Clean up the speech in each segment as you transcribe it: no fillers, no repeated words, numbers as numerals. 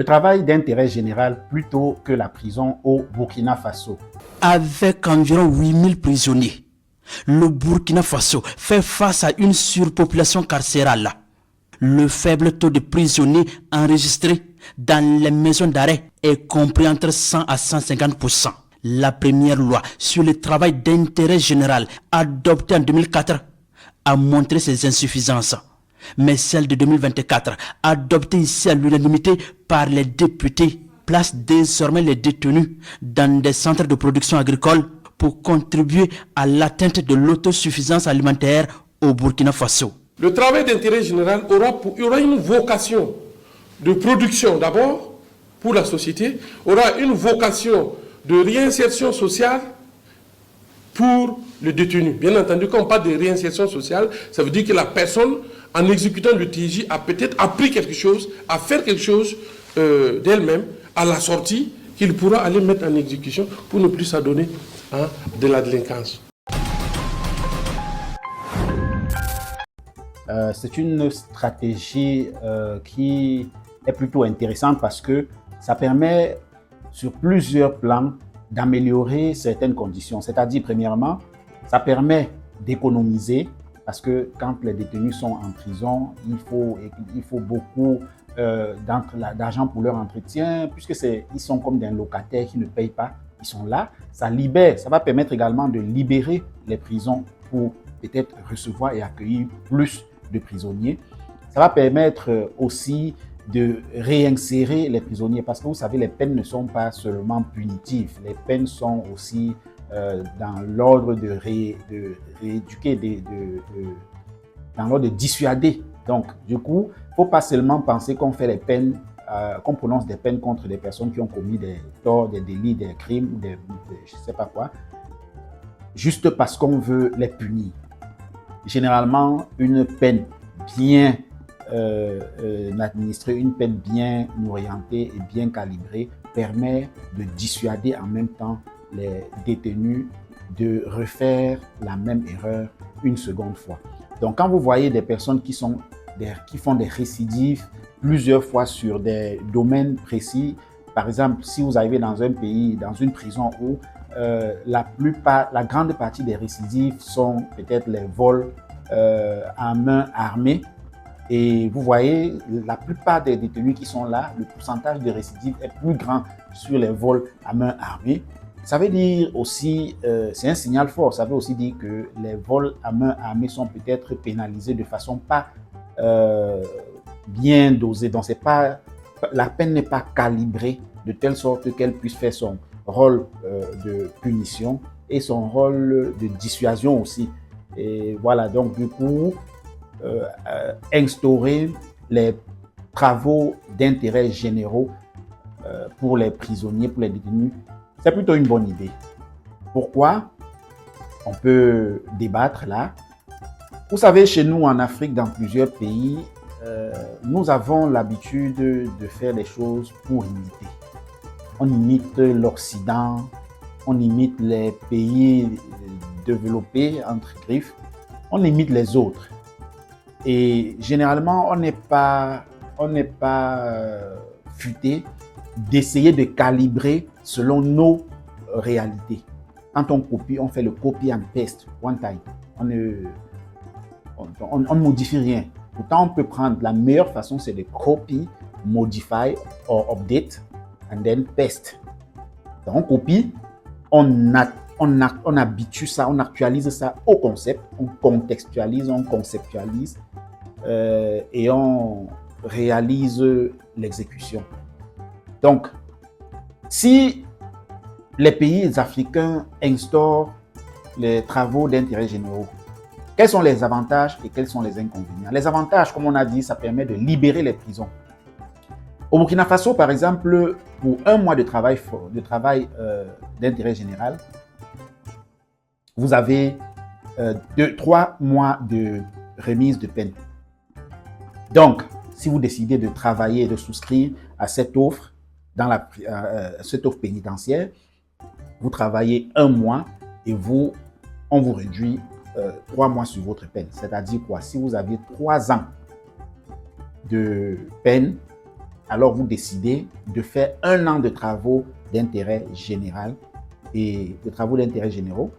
le travail d'intérêt général plutôt que la prison au Burkina Faso. Avec environ 8000 prisonniers, le Burkina Faso fait face à une surpopulation carcérale. Le faible taux de prisonniers enregistrés dans les maisons d'arrêt est compris entre 100 à 150%. La première loi sur le travail d'intérêt général, adoptée en 2004, a montré ses insuffisances. Mais celle de 2024, adoptée ici à l'unanimité par les députés, place désormais les détenus dans des centres de production agricole pour contribuer à l'atteinte de l'autosuffisance alimentaire au Burkina Faso. Le travail d'intérêt général aura une vocation de production d'abord pour la société, aura une vocation de réinsertion sociale pour le détenu. Bien entendu, quand on parle de réinsertion sociale, ça veut dire que la personne, en exécutant le TJ, a peut-être appris quelque chose, à faire quelque chose d'elle-même, à la sortie, qu'il pourra aller mettre en exécution pour ne plus s'adonner à de la délinquance. C'est une stratégie qui est plutôt intéressante parce que ça permet sur plusieurs plans d'améliorer certaines conditions. C'est-à-dire, premièrement, ça permet d'économiser parce que quand les détenus sont en prison, il faut beaucoup d'argent pour leur entretien puisque ils sont comme des locataires qui ne payent pas. Ils sont là, ça libère, ça va permettre également de libérer les prisons pour peut-être recevoir et accueillir plus de prisonniers. Ça va permettre aussi de réinsérer les prisonniers parce que vous savez, les peines ne sont pas seulement punitives, les peines sont aussi dans l'ordre de rééduquer, dans l'ordre de dissuader. Donc, du coup, il ne faut pas seulement penser qu'on fait les peines, qu'on prononce des peines contre des personnes qui ont commis des torts, des délits, des crimes, je ne sais pas quoi, juste parce qu'on veut les punir. Généralement, une peine bien administrée, une peine bien orientée et bien calibrée permet de dissuader en même temps les détenus de refaire la même erreur une seconde fois. Donc, quand vous voyez des personnes qui font des récidives plusieurs fois sur des domaines précis, par exemple, si vous arrivez dans un pays, dans une prison où la grande partie des récidives sont peut-être les vols à main armée. Et vous voyez, la plupart des détenus qui sont là, le pourcentage de récidives est plus grand sur les vols à main armée. Ça veut dire aussi, c'est un signal fort, ça veut aussi dire que les vols à main armée sont peut-être pénalisés de façon pas bien dosée. Donc, la peine n'est pas calibrée de telle sorte qu'elle puisse faire son rôle de punition et son rôle de dissuasion aussi. Et voilà, donc du coup, instaurer les travaux d'intérêt généraux pour les prisonniers, pour les détenus, c'est plutôt une bonne idée. Pourquoi? On peut débattre là. Vous savez, chez nous en Afrique, dans plusieurs pays, nous avons l'habitude de faire les choses pour imiter. On imite l'Occident, on imite les pays développés, entre griffes, on imite les autres. Et généralement, on n'est pas futé d'essayer de calibrer selon nos réalités. Quand on copie, on fait le copy and paste, one time. On ne modifie rien. Pourtant, on peut prendre la meilleure façon, c'est de copy, modify or update and then paste. Donc, on copie, on habitue ça, on actualise ça au concept, on contextualise, on conceptualise et on réalise l'exécution. Donc, si les pays africains instaurent les travaux d'intérêt généraux, quels sont les avantages et quels sont les inconvénients? Les avantages, comme on a dit, ça permet de libérer les prisons. Au Burkina Faso, par exemple, pour un mois de travail d'intérêt général, vous avez 3 mois de remise de peine. Donc, si vous décidez de travailler et de souscrire à cette offre, cette offre pénitentiaire, vous travaillez 1 mois et on vous réduit 3 mois sur votre peine. C'est-à-dire quoi? Si vous aviez 3 ans de peine alors vous décidez de faire 1 an de travaux d'intérêt général et de travaux d'intérêt généraux.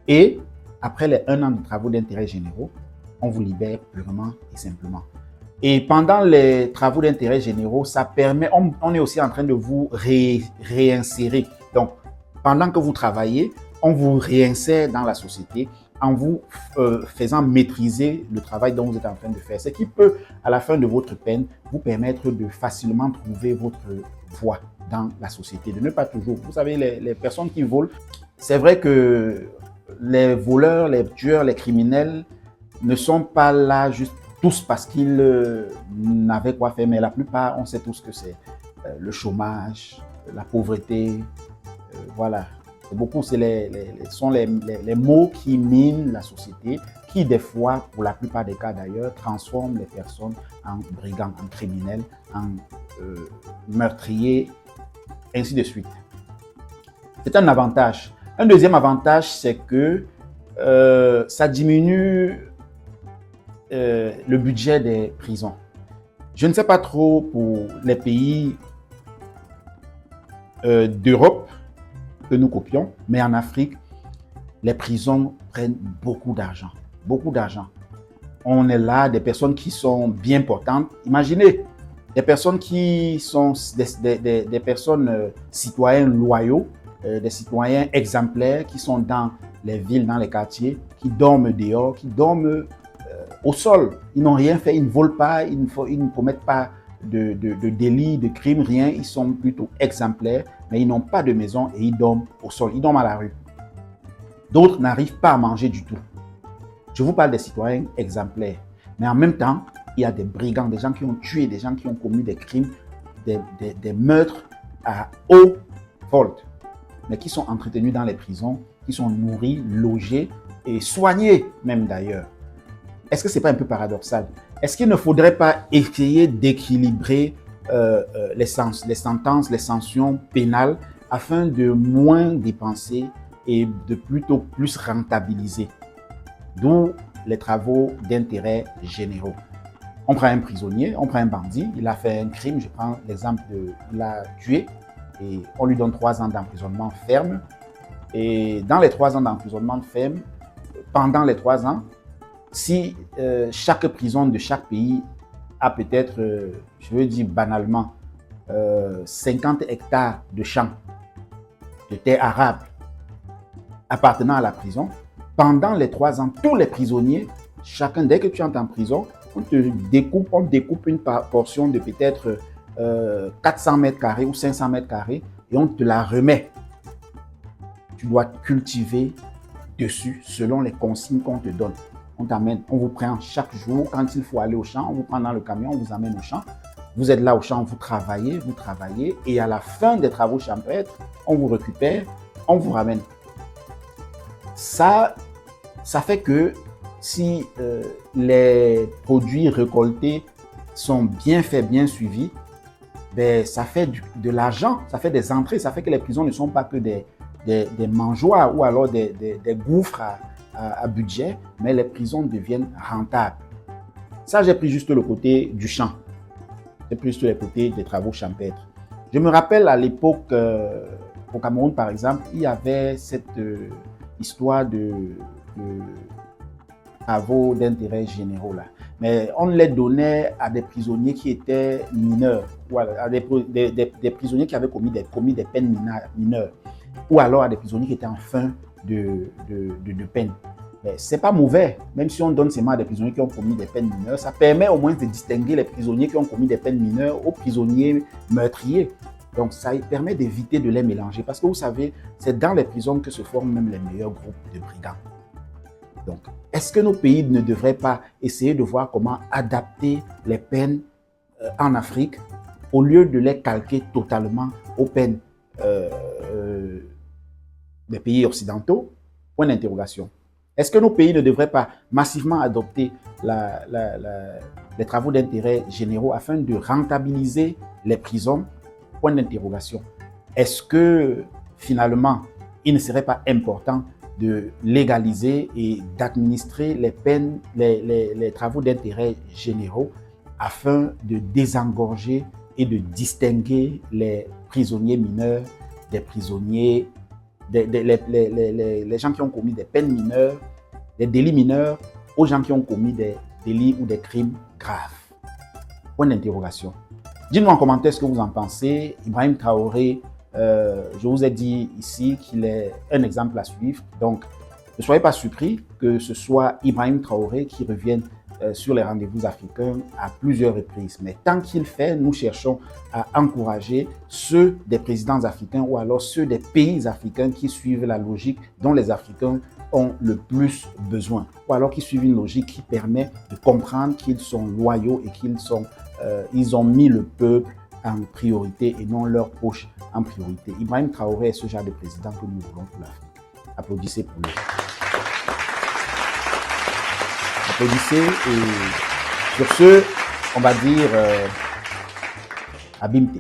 Et après les 1 an de travaux d'intérêt généraux, on vous libère purement et simplement. Et pendant les travaux d'intérêt généraux, ça permet, on est aussi en train de vous réinsérer. Donc, pendant que vous travaillez, on vous réinsère dans la société en vous faisant maîtriser le travail dont vous êtes en train de faire. Ce qui peut, à la fin de votre peine, vous permettre de facilement trouver votre voie dans la société, de ne pas toujours. Vous savez, les personnes qui volent, c'est vrai que les voleurs, les tueurs, les criminels ne sont pas là juste tous parce qu'ils n'avaient quoi faire, mais la plupart, on sait tous que c'est le chômage, la pauvreté, voilà. Beaucoup, sont les maux qui minent la société, qui des fois, pour la plupart des cas d'ailleurs, transforment les personnes en brigands, en criminels, en meurtriers, ainsi de suite. C'est un avantage. Un deuxième avantage, c'est que ça diminue le budget des prisons. Je ne sais pas trop pour les pays d'Europe que nous copions, mais en Afrique, les prisons prennent beaucoup d'argent. Beaucoup d'argent. On est là, des personnes qui sont bien portantes. Imaginez, des personnes qui sont des personnes citoyens loyaux, des citoyens exemplaires qui sont dans les villes, dans les quartiers, qui dorment dehors, qui dorment au sol. Ils n'ont rien fait, ils ne volent pas, ils ne commettent pas de délits, de crimes, rien. Ils sont plutôt exemplaires, mais ils n'ont pas de maison et ils dorment au sol, ils dorment à la rue. D'autres n'arrivent pas à manger du tout. Je vous parle des citoyens exemplaires. Mais en même temps, il y a des brigands, des gens qui ont tué, des gens qui ont commis des crimes, des meurtres à haut volt, mais qui sont entretenus dans les prisons, qui sont nourris, logés et soignés même d'ailleurs. Est-ce que ce n'est pas un peu paradoxal? Est-ce qu'il ne faudrait pas essayer d'équilibrer les sentences, les sanctions pénales afin de moins dépenser et de plutôt plus rentabiliser? D'où les travaux d'intérêt généraux. On prend un prisonnier, on prend un bandit, il a fait un crime, je prends l'exemple il a tué et on lui donne 3 ans d'emprisonnement ferme. Et dans les 3 ans d'emprisonnement ferme, pendant les 3 ans, si chaque prison de chaque pays a peut-être, je veux dire banalement, 50 hectares de champs, de terre arable appartenant à la prison, pendant les 3 ans, tous les prisonniers, chacun, dès que tu entres en prison, on découpe une portion de peut-être 400 mètres carrés ou 500 mètres carrés et on te la remet. Tu dois cultiver dessus selon les consignes qu'on te donne. On t'amène, on vous prend chaque jour, quand il faut aller au champ, on vous prend dans le camion, on vous amène au champ. Vous êtes là au champ, vous travaillez, et à la fin des travaux champêtres, on vous récupère, on vous ramène. Ça fait que si les produits récoltés sont bien faits, bien suivis, ben, ça fait de l'argent, ça fait des entrées, ça fait que les prisons ne sont pas que des mangeoires ou alors des gouffres à budget, mais les prisons deviennent rentables. Ça, j'ai pris juste le côté du champ. J'ai pris juste le côté des travaux champêtres. Je me rappelle à l'époque, au Cameroun par exemple, il y avait cette histoire de travaux d'intérêt généraux là. Mais on les donnait à des prisonniers qui étaient mineurs, ou à des prisonniers qui avaient commis des peines mineures, ou alors à des prisonniers qui étaient en fin de peine. C'est pas mauvais, même si on donne seulement à des prisonniers qui ont commis des peines mineures, ça permet au moins de distinguer les prisonniers qui ont commis des peines mineures aux prisonniers meurtriers. Donc ça permet d'éviter de les mélanger, parce que vous savez, c'est dans les prisons que se forment même les meilleurs groupes de brigands. Donc, est-ce que nos pays ne devraient pas essayer de voir comment adapter les peines en Afrique au lieu de les calquer totalement aux peines des pays occidentaux? Point d'interrogation. Est-ce que nos pays ne devraient pas massivement adopter les travaux d'intérêt généraux afin de rentabiliser les prisons? Point d'interrogation. Est-ce que finalement, il ne serait pas important de légaliser et d'administrer les peines, les travaux d'intérêt généraux afin de désengorger et de distinguer les prisonniers mineurs des prisonniers, les gens qui ont commis des peines mineures, des délits mineurs, aux gens qui ont commis des délits ou des crimes graves. Point d'interrogation. Dites-nous en commentaire ce que vous en pensez. Ibrahim Traoré, je vous ai dit ici qu'il est un exemple à suivre. Donc, ne soyez pas surpris que ce soit Ibrahim Traoré qui revienne sur les rendez-vous africains à plusieurs reprises. Mais tant qu'il fait, nous cherchons à encourager ceux des présidents africains ou alors ceux des pays africains qui suivent la logique dont les Africains ont le plus besoin. Ou alors qui suivent une logique qui permet de comprendre qu'ils sont loyaux et ils ont mis le peuple en priorité et non leur poche en priorité. Ibrahim Traoré est ce genre de président que nous voulons pour l'Afrique. Applaudissez pour lui. Applaudissez et sur ce, on va dire Abimte.